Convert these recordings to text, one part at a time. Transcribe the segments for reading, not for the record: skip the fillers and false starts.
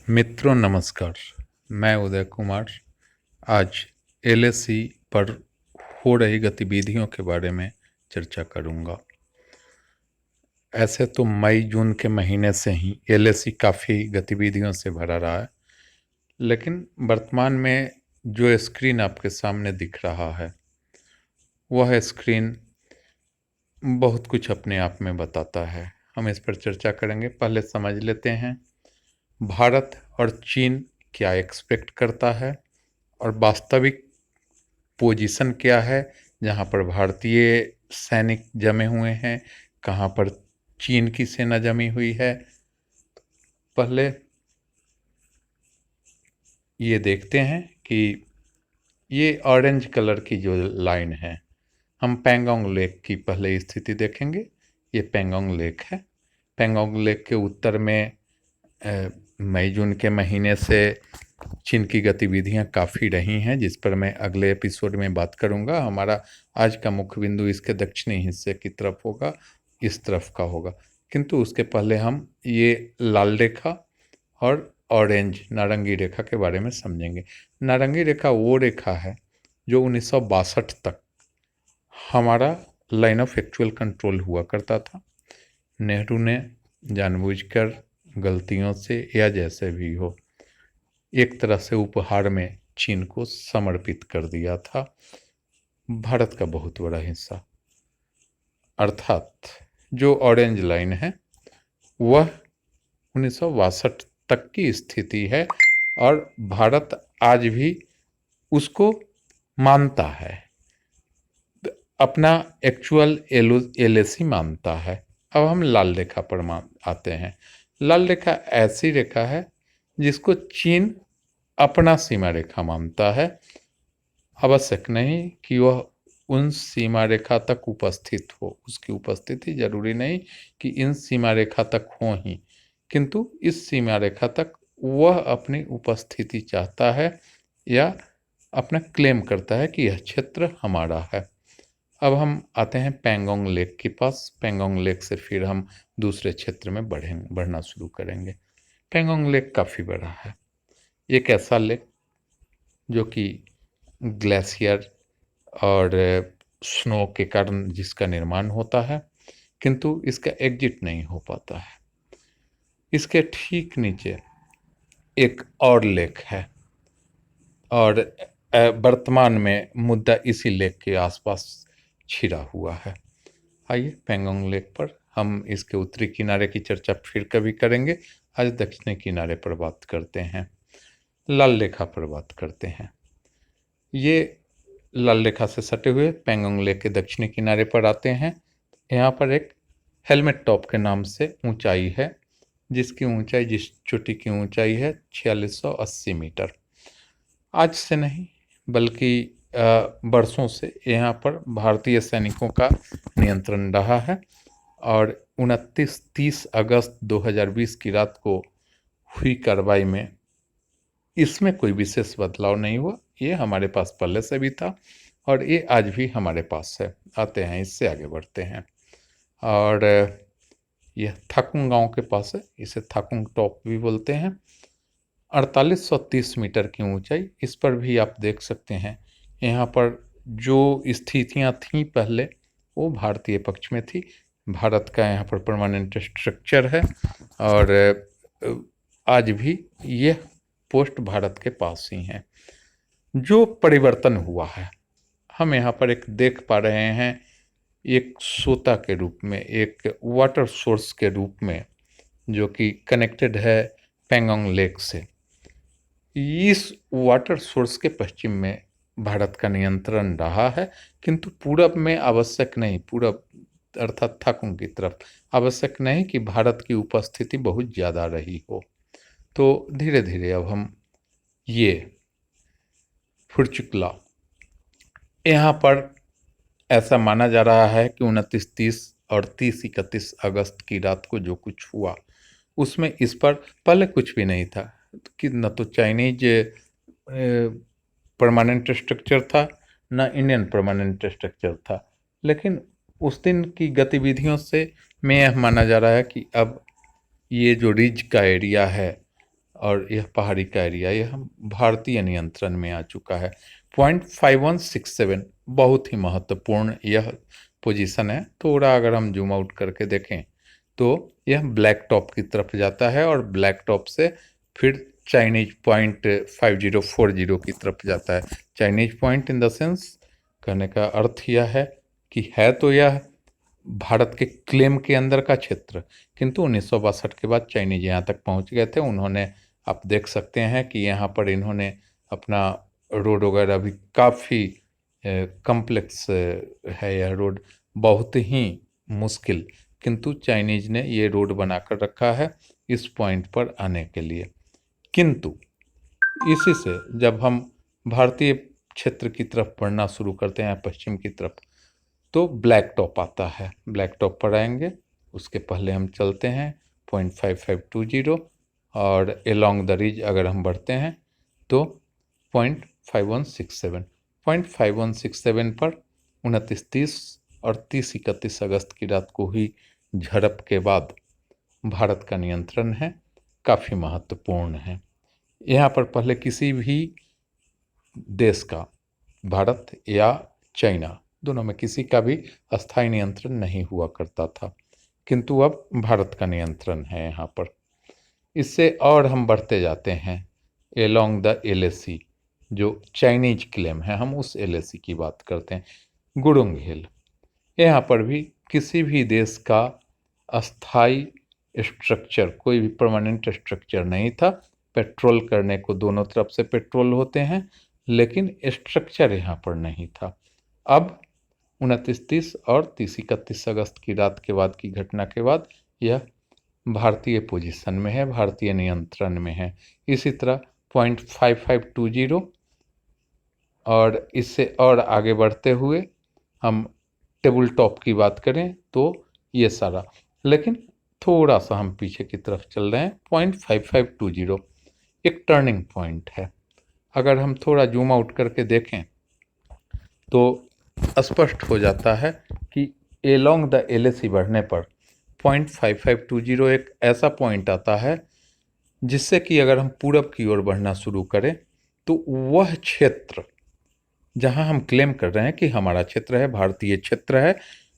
मित्रों नमस्कार। मैं उदय कुमार आज एलएसी पर हो रही गतिविधियों के बारे में चर्चा करूंगा। ऐसे तो मई जून के महीने से ही एलएसी काफ़ी गतिविधियों से भरा रहा है, लेकिन वर्तमान में जो स्क्रीन आपके सामने दिख रहा है वह स्क्रीन बहुत कुछ अपने आप में बताता है। हम इस पर चर्चा करेंगे। पहले समझ लेते हैं भारत और चीन क्या एक्सपेक्ट करता है और वास्तविक पोजीशन क्या है, जहाँ पर भारतीय सैनिक जमे हुए हैं, कहाँ पर चीन की सेना जमी हुई है। पहले ये देखते हैं कि ये ऑरेंज कलर की जो लाइन है, हम पैंगोंग लेक की पहले स्थिति देखेंगे। ये पैंगोंग लेक है। पैंगोंग लेक के उत्तर में मई जून के महीने से चीन की गतिविधियां काफ़ी रही हैं, जिस पर मैं अगले एपिसोड में बात करूंगा। हमारा आज का मुख्य बिंदु इसके दक्षिणी हिस्से की तरफ होगा, इस तरफ का होगा। किंतु उसके पहले हम ये लाल रेखा और ऑरेंज नारंगी रेखा के बारे में समझेंगे। नारंगी रेखा वो रेखा है जो 1962 तक हमारा लाइन ऑफ एक्चुअल कंट्रोल हुआ करता था। नेहरू ने जानबूझकर, गलतियों से या जैसे भी हो, एक तरह से उपहार में चीन को समर्पित कर दिया था भारत का बहुत बड़ा हिस्सा। अर्थात जो ऑरेंज लाइन है वह 1962 तक की स्थिति है और भारत आज भी उसको मानता है, अपना एक्चुअल एलएसी मानता है। अब हम लाल रेखा पर आते हैं। लाल रेखा ऐसी रेखा है जिसको चीन अपना सीमा रेखा मानता है। आवश्यक नहीं कि वह उन सीमा रेखा तक उपस्थित हो, उसकी उपस्थिति जरूरी नहीं कि इन सीमा रेखा तक हो ही, किंतु इस सीमा रेखा तक वह अपनी उपस्थिति चाहता है या अपना क्लेम करता है कि यह क्षेत्र हमारा है। अब हम आते हैं पैंगोंग लेक के पास। पैंगोंग लेक से फिर हम दूसरे क्षेत्र में बढ़ना शुरू करेंगे। पैंगोंग लेक काफ़ी बड़ा है। एक ऐसा लेक जो कि ग्लेशियर और स्नो के कारण जिसका निर्माण होता है, किंतु इसका एग्जिट नहीं हो पाता है। इसके ठीक नीचे एक और लेक है और वर्तमान में मुद्दा इसी लेक के आसपास छिड़ा हुआ है। आइए पैंगोंग लेक पर हम इसके उत्तरी किनारे की चर्चा फिर कभी करेंगे। आज दक्षिणी किनारे पर बात करते हैं, लाल रेखा पर बात करते हैं। ये लाल रेखा से सटे हुए पैंगोंग लेक के दक्षिणी किनारे पर आते हैं। यहाँ पर एक हेलमेट टॉप के नाम से ऊंचाई है, जिसकी ऊंचाई, जिस चोटी की ऊंचाई है 4680 मीटर। आज से नहीं बल्कि बरसों से यहाँ पर भारतीय सैनिकों का नियंत्रण रहा है और 29-30 अगस्त 2020 की रात को हुई कार्रवाई में इसमें कोई विशेष बदलाव नहीं हुआ। ये हमारे पास पहले से भी था और ये आज भी हमारे पास है। आते हैं, इससे आगे बढ़ते हैं और यह थाकुंग गांव के पास है। इसे थाकुंग टॉप भी बोलते हैं। 4830 मीटर की ऊंचाई, इस पर भी आप देख सकते हैं। यहाँ पर जो स्थितियाँ थीं पहले, वो भारतीय पक्ष में थी। भारत का यहाँ पर परमानेंट स्ट्रक्चर है और आज भी यह पोस्ट भारत के पास ही हैं। जो परिवर्तन हुआ है, हम यहाँ पर एक देख पा रहे हैं, एक सोता के रूप में, एक वाटर सोर्स के रूप में, जो कि कनेक्टेड है पैंगोंग लेक से। इस वाटर सोर्स के पश्चिम में भारत का नियंत्रण रहा है, किंतु पूरब में आवश्यक नहीं, पूरब अर्थात थाकुंग की तरफ आवश्यक नहीं कि भारत की उपस्थिति बहुत ज़्यादा रही हो। तो धीरे धीरे अब हम ये फुरचुकला, यहाँ पर ऐसा माना जा रहा है कि 29-30 और 30-31 अगस्त की रात को जो कुछ हुआ उसमें इस पर पहले कुछ भी नहीं था कि न तो चाइनीज परमानेंट स्ट्रक्चर था, न इंडियन परमानेंट स्ट्रक्चर था। लेकिन उस दिन की गतिविधियों से में यह माना जा रहा है कि अब ये जो रिज का एरिया है और यह पहाड़ी का एरिया, यह भारतीय नियंत्रण में आ चुका है। पॉइंट 5167 बहुत ही महत्वपूर्ण यह पोजीशन है। थोड़ा अगर हम जूम आउट करके देखें तो यह ब्लैक टॉप की तरफ जाता है और ब्लैक टॉप से फिर चाइनीज पॉइंट 5040 की तरफ जाता है। Chinese point in the sense, कहने का अर्थ यह है कि है तो यह भारत के क्लेम के अंदर का क्षेत्र, किंतु 1962 के बाद चाइनीज यहाँ तक पहुँच गए थे। उन्होंने, आप देख सकते हैं कि यहाँ पर इन्होंने अपना रोड वगैरह भी काफ़ी कम्प्लेक्स है यह रोड, बहुत ही मुश्किल, किंतु चाइनीज ने ये रोड बनाकर रखा है इस पॉइंट पर आने के लिए। किंतु इसी से जब हम भारतीय क्षेत्र की तरफ बढ़ना शुरू करते हैं, पश्चिम की तरफ, तो ब्लैक टॉप आता है। ब्लैक टॉप पर आएंगे, उसके पहले हम चलते हैं 0.5520 और एलोंग द रिज अगर हम बढ़ते हैं तो 0.5167। 0.5167 पर 29, 30 और 30, 31 अगस्त की रात को हुई झड़प के बाद भारत का नियंत्रण है, काफ़ी महत्वपूर्ण है। यहाँ पर पहले किसी भी देश का, भारत या चाइना, दोनों में किसी का भी अस्थायी नियंत्रण नहीं हुआ करता था, किंतु अब भारत का नियंत्रण है यहाँ पर। इससे और हम बढ़ते जाते हैं एलोंग द एलएसी, जो चाइनीज क्लेम है, हम उस एलएसी की बात करते हैं। गुरुंग हिल, यहाँ पर भी किसी भी देश का अस्थाई स्ट्रक्चर, कोई भी परमानेंट स्ट्रक्चर नहीं था। पेट्रोल करने को दोनों तरफ से पेट्रोल होते हैं, लेकिन स्ट्रक्चर यहाँ पर नहीं था। अब 29, 30 और 30, 31 अगस्त की रात के बाद की घटना के बाद यह भारतीय पोजीशन में है, भारतीय नियंत्रण में है। इसी तरह 0.5520 और इससे और आगे बढ़ते हुए हम टेबल टॉप की बात करें तो ये सारा, लेकिन थोड़ा सा हम पीछे की तरफ चल रहे हैं। 0.5520 एक टर्निंग पॉइंट है। अगर हम थोड़ा जूम आउट करके देखें तो स्पष्ट हो जाता है कि एलोंग द एलएसी बढ़ने पर 0.5520 एक ऐसा पॉइंट आता है जिससे कि अगर हम पूरब की ओर बढ़ना शुरू करें तो वह क्षेत्र जहां हम क्लेम कर रहे हैं कि हमारा क्षेत्र है, भारतीय क्षेत्र है,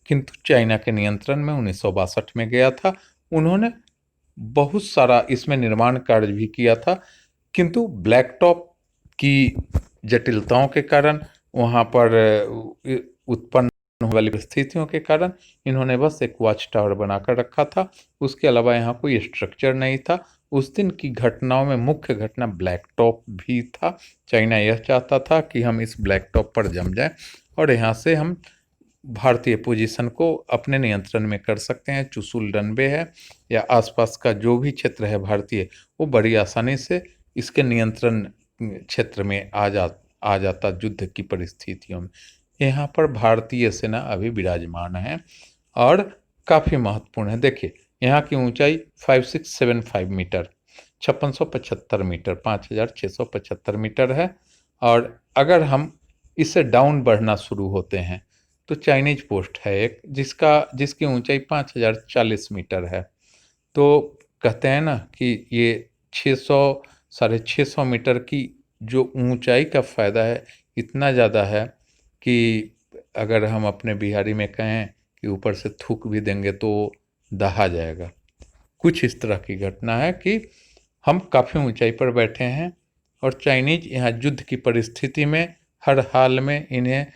किंतु चाइना के नियंत्रण में 1962 में गया था। उन्होंने बहुत सारा इसमें निर्माण कार्य भी किया था, किंतु ब्लैक टॉप की जटिलताओं के कारण, वहाँ पर उत्पन्न होने वाली परिस्थितियों के कारण इन्होंने बस एक वॉच टावर बनाकर रखा था। उसके अलावा यहाँ कोई स्ट्रक्चर नहीं था। उस दिन की घटनाओं में मुख्य घटना ब्लैक टॉप भी था। चाइना यह चाहता था कि हम इस ब्लैक टॉप पर जम जाएं और यहाँ से हम भारतीय पोजीशन को अपने नियंत्रण में कर सकते हैं। चुशुल रनवे है या आसपास का जो भी क्षेत्र है भारतीय, वो बड़ी आसानी से इसके नियंत्रण क्षेत्र में आ जाता युद्ध की परिस्थितियों में। यहाँ पर भारतीय सेना अभी विराजमान है और काफ़ी महत्वपूर्ण है। देखिए, यहाँ की ऊंचाई 5675 मीटर, 5675 मीटर, 5675 मीटर है। और अगर हम इससे डाउन बढ़ना शुरू होते हैं तो चाइनीज पोस्ट है एक, जिसकी ऊंचाई 5040 मीटर है। तो कहते हैं ना कि ये 600, 650 मीटर की जो ऊंचाई का फ़ायदा है, इतना ज़्यादा है कि अगर हम अपने बिहारी में कहें कि ऊपर से थूक भी देंगे तो दहा जाएगा। कुछ इस तरह की घटना है कि हम काफ़ी ऊंचाई पर बैठे हैं और चाइनीज यहाँ युद्ध की परिस्थिति में हर हाल में इन्हें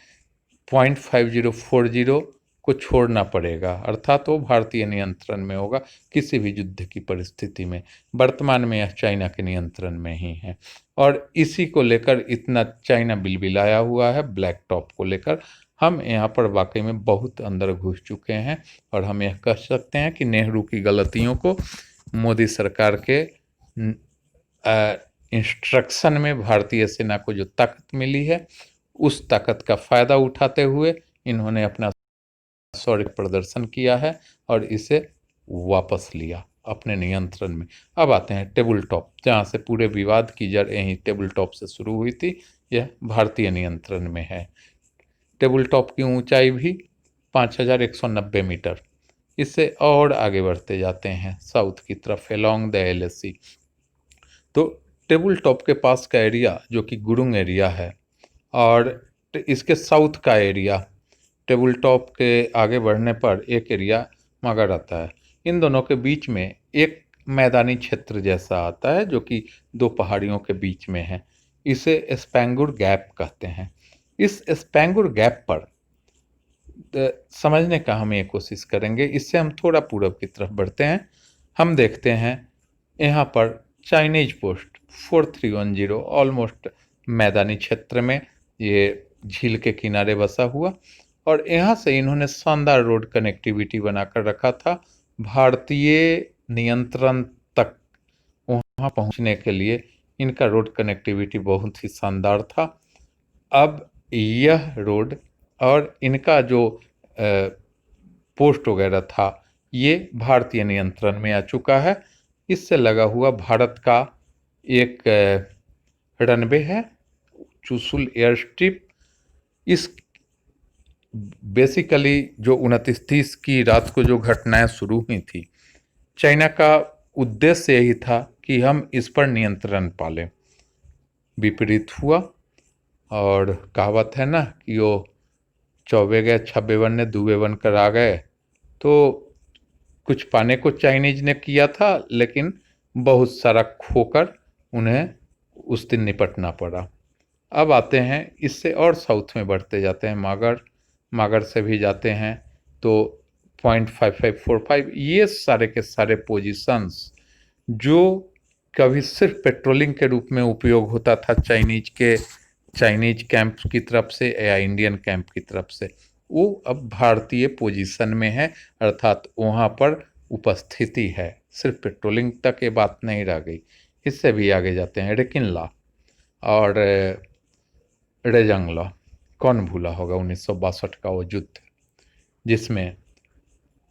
0.5040 को छोड़ना पड़ेगा, अर्थात वो भारतीय नियंत्रण में होगा किसी भी युद्ध की परिस्थिति में। वर्तमान में यह चाइना के नियंत्रण में ही है और इसी को लेकर इतना चाइना बिलबिलाया हुआ है। ब्लैक टॉप को लेकर हम यहाँ पर वाकई में बहुत अंदर घुस चुके हैं और हम यह कह सकते हैं कि नेहरू की गलतियों को मोदी सरकार के इंस्ट्रक्शन में भारतीय सेना को जो ताकत मिली है, उस ताकत का फ़ायदा उठाते हुए इन्होंने अपना शौर्य प्रदर्शन किया है और इसे वापस लिया अपने नियंत्रण में। अब आते हैं टेबल टॉप, जहाँ से पूरे विवाद की जड़ यहीं टेबल टॉप से शुरू हुई थी। यह भारतीय नियंत्रण में है। टेबल टॉप की ऊंचाई भी 5190 मीटर। इससे और आगे बढ़ते जाते हैं साउथ की तरफ एलोंग द एलएसी, तो टेबल टॉप के पास का एरिया जो कि गुरुंग एरिया है, और इसके साउथ का एरिया टेबल टॉप के आगे बढ़ने पर एक एरिया मगर आता है। इन दोनों के बीच में एक मैदानी क्षेत्र जैसा आता है जो कि दो पहाड़ियों के बीच में है। इसे स्पैंगुर गैप कहते हैं। इस स्पैंगुर गैप पर समझने का हम ये कोशिश करेंगे। इससे हम थोड़ा पूरब की तरफ बढ़ते हैं। हम देखते हैं यहाँ पर चाइनीज पोस्ट 4310 ऑलमोस्ट मैदानी क्षेत्र में ये झील के किनारे बसा हुआ, और यहाँ से इन्होंने शानदार रोड कनेक्टिविटी बनाकर रखा था। भारतीय नियंत्रण तक वहाँ पहुँचने के लिए इनका रोड कनेक्टिविटी बहुत ही शानदार था। अब यह रोड और इनका जो पोस्ट वगैरह था ये भारतीय नियंत्रण में आ चुका है। इससे लगा हुआ भारत का एक रनवे है, चुशुल एयर स्ट्रिप। इस बेसिकली जो 29-30 की रात को जो घटनाएं शुरू हुई थी, चाइना का उद्देश्य यही था कि हम इस पर नियंत्रण पालें। विपरीत हुआ, और कहावत है ना कि वो चौबे गए छब्बे बनने दूबे बनकर आ गए। तो कुछ पाने को चाइनीज ने किया था, लेकिन बहुत सारा खोकर उन्हें उस दिन निपटना पड़ा। अब आते हैं इससे और साउथ में बढ़ते जाते हैं, मागर से भी जाते हैं तो 0.5545 ये सारे के सारे पोजीशंस जो कभी सिर्फ पेट्रोलिंग के रूप में उपयोग होता था चाइनीज कैंप की तरफ से या इंडियन कैंप की तरफ से, वो अब भारतीय पोजीशन में है, अर्थात वहाँ पर उपस्थिति है। सिर्फ पेट्रोलिंग तक ये बात नहीं रह गई। इससे भी आगे जाते हैं रेकिनला और रेजंगला। कौन भूला होगा 1962 का वो युद्ध, जिसमें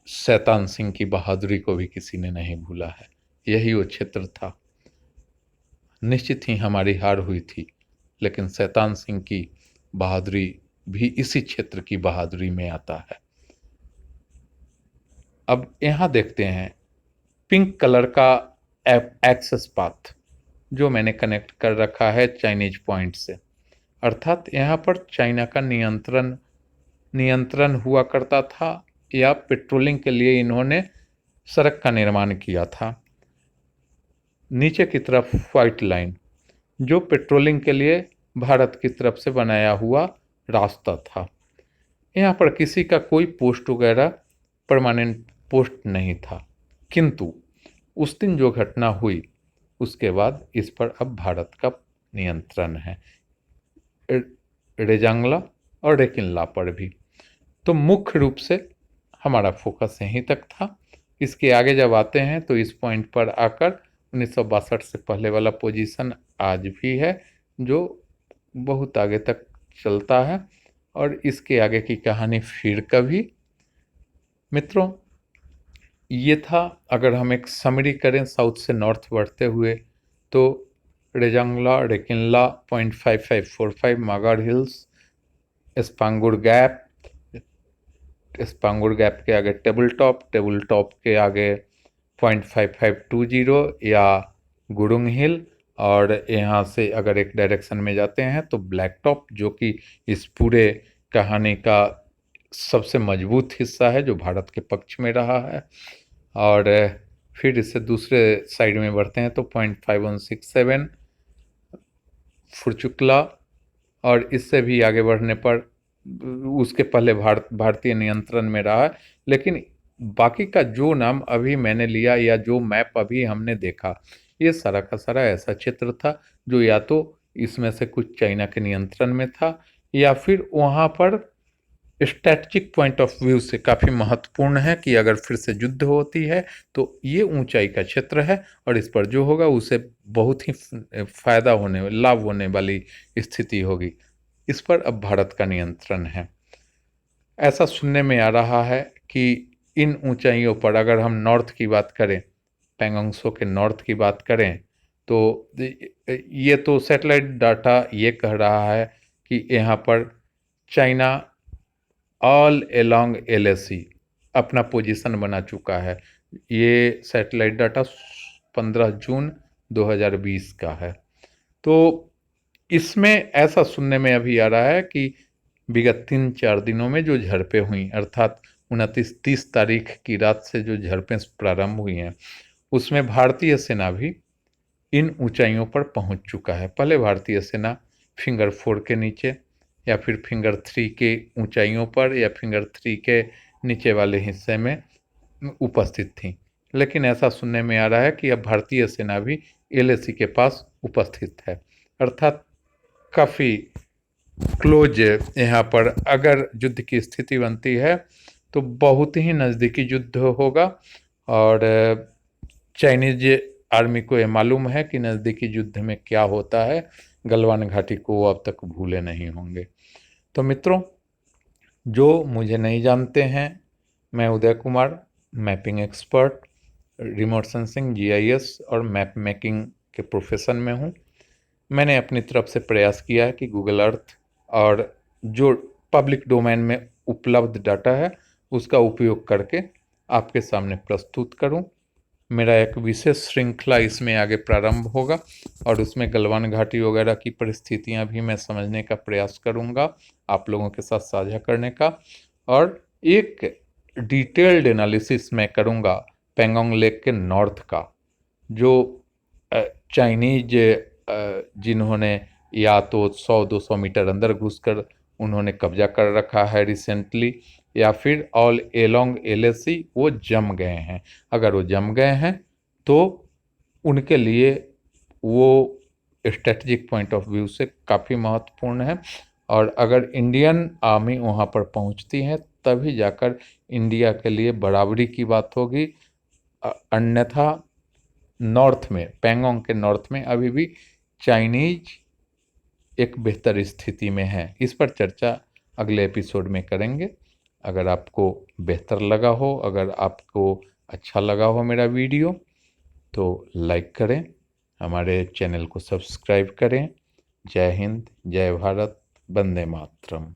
शैतान सिंह की बहादुरी को भी किसी ने नहीं भूला है। यही वो क्षेत्र था। निश्चित ही हमारी हार हुई थी, लेकिन शैतान सिंह की बहादुरी भी इसी क्षेत्र की बहादुरी में आता है। अब यहाँ देखते हैं पिंक कलर का एक्सेस पाथ जो मैंने कनेक्ट कर रखा है चाइनीज पॉइंट से, अर्थात यहाँ पर चाइना का नियंत्रण हुआ करता था, या पेट्रोलिंग के लिए इन्होंने सड़क का निर्माण किया था। नीचे की तरफ व्हाइट लाइन जो पेट्रोलिंग के लिए भारत की तरफ से बनाया हुआ रास्ता था। यहाँ पर किसी का कोई पोस्ट वगैरह परमानेंट पोस्ट नहीं था, किंतु उस दिन जो घटना हुई उसके बाद इस पर अब भारत का नियंत्रण है, रेजांगला और रेकिनला पर भी। तो मुख्य रूप से हमारा फोकस यहीं तक था। इसके आगे जब आते हैं तो इस पॉइंट पर आकर 1962 से पहले वाला पोजीशन आज भी है, जो बहुत आगे तक चलता है, और इसके आगे की कहानी फिर कभी। मित्रों, ये था, अगर हम एक समरी करें साउथ से नॉर्थ बढ़ते हुए, तो Rezangla, Rechinla, 0.5545 Magar hills, Spanggur gap, Spanggur gap के आगे टेबल टॉप के आगे 0.5520 या गुरुंग हिल, और यहाँ से अगर एक डायरेक्शन में जाते हैं तो ब्लैक टॉप, जो कि इस पूरे कहानी का सबसे मजबूत हिस्सा है जो भारत के पक्ष में रहा है। और फिर इससे दूसरे साइड में बढ़ते हैं तो 0.5167 फुरचुकला, और इससे भी आगे बढ़ने पर उसके पहले भारतीय नियंत्रण में रहा है। लेकिन बाकी का जो नाम अभी मैंने लिया या जो मैप अभी हमने देखा, ये सारा का सारा ऐसा क्षेत्र था जो या तो इसमें से कुछ चाइना के नियंत्रण में था, या फिर वहाँ पर स्ट्रैटेजिक पॉइंट ऑफ व्यू से काफ़ी महत्वपूर्ण है कि अगर फिर से युद्ध होती है तो ये ऊंचाई का क्षेत्र है, और इस पर जो होगा उसे बहुत ही लाभ होने वाली स्थिति होगी। इस पर अब भारत का नियंत्रण है। ऐसा सुनने में आ रहा है कि इन ऊंचाइयों पर अगर हम नॉर्थ की बात करें, पैंगोंग त्सो के नॉर्थ की बात करें, तो ये तो सैटेलाइट डाटा ये कह रहा है कि यहाँ पर चाइना ऑल एलोंग LAC अपना पोजीशन बना चुका है। ये सैटेलाइट डाटा 15 जून 2020 का है। तो इसमें ऐसा सुनने में अभी आ रहा है कि विगत 3-4 दिनों में जो झड़पें हुई, अर्थात 29-30 तारीख की रात से जो झड़पें प्रारंभ हुई हैं, उसमें भारतीय सेना भी इन ऊंचाइयों पर पहुंच चुका है। पहले भारतीय सेना फिंगर 4 के नीचे या फिर फिंगर 3 के ऊंचाइयों पर या फिंगर 3 के नीचे वाले हिस्से में उपस्थित थी, लेकिन ऐसा सुनने में आ रहा है कि अब भारतीय सेना भी LAC के पास उपस्थित है, अर्थात काफ़ी क्लोज यहाँ पर अगर युद्ध की स्थिति बनती है तो बहुत ही नज़दीकी युद्ध होगा। और चाइनीज आर्मी को ये मालूम है कि नज़दीकी युद्ध में क्या होता है, गलवान घाटी को वो अब तक भूले नहीं होंगे। तो मित्रों, जो मुझे नहीं जानते हैं, मैं Uday Kumar, mapping expert, remote sensing, GIS और मैप मेकिंग के प्रोफेशन में हूँ। मैंने अपनी तरफ से प्रयास किया है कि गूगल अर्थ और जो पब्लिक डोमेन में उपलब्ध डाटा है उसका उपयोग करके आपके सामने प्रस्तुत करूं। मेरा एक विशेष श्रृंखला इसमें आगे प्रारंभ होगा और उसमें गलवान घाटी वगैरह की परिस्थितियां भी मैं समझने का प्रयास करूंगा, आप लोगों के साथ साझा करने का। और एक डिटेल्ड एनालिसिस मैं करूंगा पेंगोंग लेक के नॉर्थ का, जो चाइनीज जिन्होंने या तो 100-200 मीटर अंदर घुसकर उन्होंने कब्जा कर रखा है रिसेंटली, या फिर ऑल एलोंग LAC वो जम गए हैं। अगर वो जम गए हैं तो उनके लिए वो स्ट्रेटजिक पॉइंट ऑफ व्यू से काफ़ी महत्वपूर्ण है। और अगर इंडियन आर्मी वहाँ पर पहुँचती है तभी जाकर इंडिया के लिए बराबरी की बात होगी। अन्यथा नॉर्थ में, पेंगोंग के नॉर्थ में अभी भी चाइनीज एक बेहतर स्थिति में है। इस पर चर्चा अगले एपिसोड में करेंगे। अगर आपको बेहतर लगा हो, अगर आपको अच्छा लगा हो मेरा वीडियो, तो लाइक करें, हमारे चैनल को सब्सक्राइब करें। जय हिंद, जय भारत, वंदे मातरम।